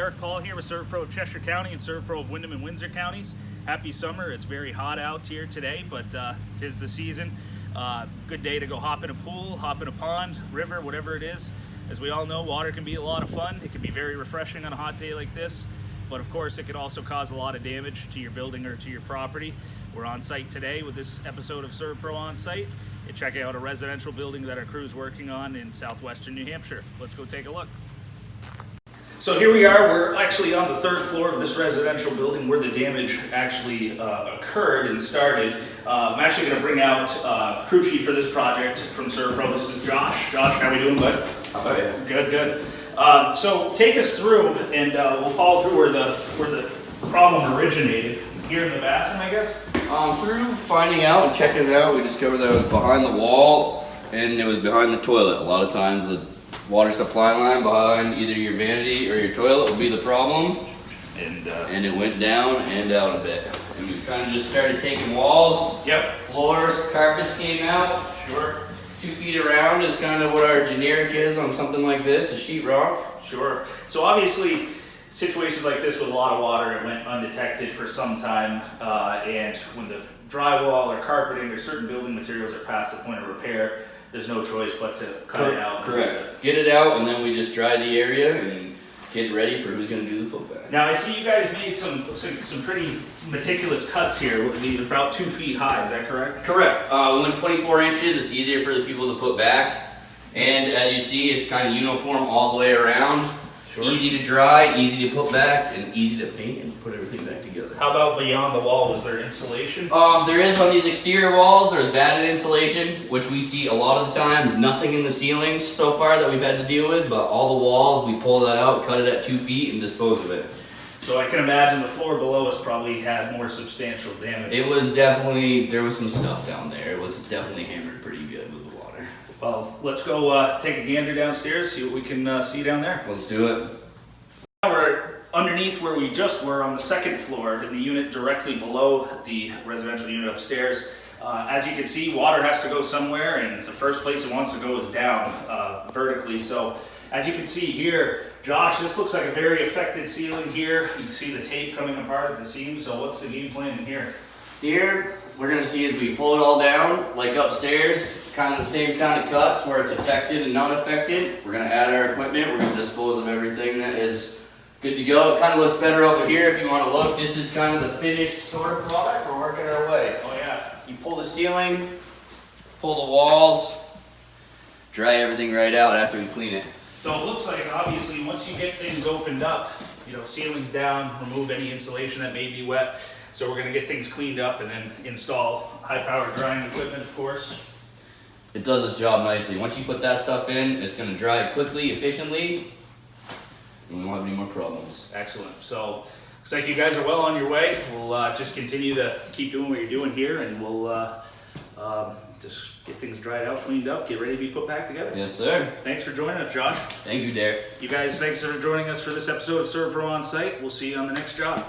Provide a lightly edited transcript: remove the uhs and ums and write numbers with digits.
Eric Paul here with SERVPRO of Cheshire County and SERVPRO of Windham and Windsor counties. Happy summer. It's very hot out here today, but 'tis the season. Good day to go hop in a pool, hop in a pond, river, whatever it is. As we all know, water can be a lot of fun. It can be very refreshing on a hot day like this, but of course it can also cause a lot of damage to your building or to your property. We're on site today with this episode of SERVPRO On-Site and checking out a residential building that our crew's working on in Southwestern New Hampshire. Let's go take a look. So here we are, we're actually on the third floor of this residential building where the damage actually occurred and started. I'm actually going to bring out crew chief for this project from SERVPRO. This is Josh. Josh, how are we doing, bud? How about you? Good, good. So take us through and we'll follow through where the problem originated. Here in the bathroom, I guess? Through finding out and checking it out, we discovered that it was behind the wall and it was behind the toilet. A lot of times the water supply line behind either your vanity or your toilet will be the problem. And it went down and out a bit. And we kind of just started taking walls, floors, carpets came out. Sure. 2 feet around is kind of what our generic is on something like this, a sheetrock. Sure. So obviously, situations like this with a lot of water, it went undetected for some time, and when the drywall or carpeting or certain building materials are past the point of repair, there's no choice but to cut it out. Correct. Get it out, and then we just dry the area and get ready for who's going to do the putback. Now I see you guys made some pretty meticulous cuts here. About 2 feet high. Is that correct? Correct. We went 24 inches. It's easier for the people to put back, and as you see, it's kind of uniform all the way around. Sure. Easy to dry, easy to put back, and easy to paint and put everything back together. How about beyond the wall? Was there insulation? There is on these exterior walls. There's batted insulation, which we see a lot of the times. Nothing in the ceilings so far that we've had to deal with, but all the walls, we pull that out, cut it at 2 feet, and dispose of it. So I can imagine the floor below us probably had more substantial damage. It was definitely, there was some stuff down there. It was definitely hammered pretty good with the water. Well, let's go take a gander downstairs, see what we can see down there. Let's do it. Now we're underneath where we just were on the second floor in the unit directly below the residential unit upstairs. As you can see, water has to go somewhere, and the first place it wants to go is down vertically. So as you can see here, Josh, this looks like a very affected ceiling here. You can see the tape coming apart at the seams. So what's the game plan in here? Here, we're going to see as we pull it all down, like upstairs, kind of the same kind of cuts where it's affected and not affected. We're going to add our equipment. We're going to dispose of everything that is good to go. It kind of looks better over here if you want to look. This is kind of the finished sort of product. We're working our way. Oh yeah. You pull the ceiling, pull the walls, dry everything right out after we clean it. So it looks like obviously once you get things opened up, ceilings down, remove any insulation that may be wet. So we're going to get things cleaned up and then install high-powered drying equipment, of course. It does its job nicely. Once you put that stuff in, it's going to dry quickly, efficiently, and we won't have any more problems. Excellent. So looks like you guys are well on your way. We'll just continue to keep doing what you're doing here, and we'll just get things dried out, cleaned up, get ready to be put back together. Yes, sir. Thanks for joining us, Josh. Thank you, Derek. You guys, thanks for joining us for this episode of SERVPRO On-Site. We'll see you on the next job.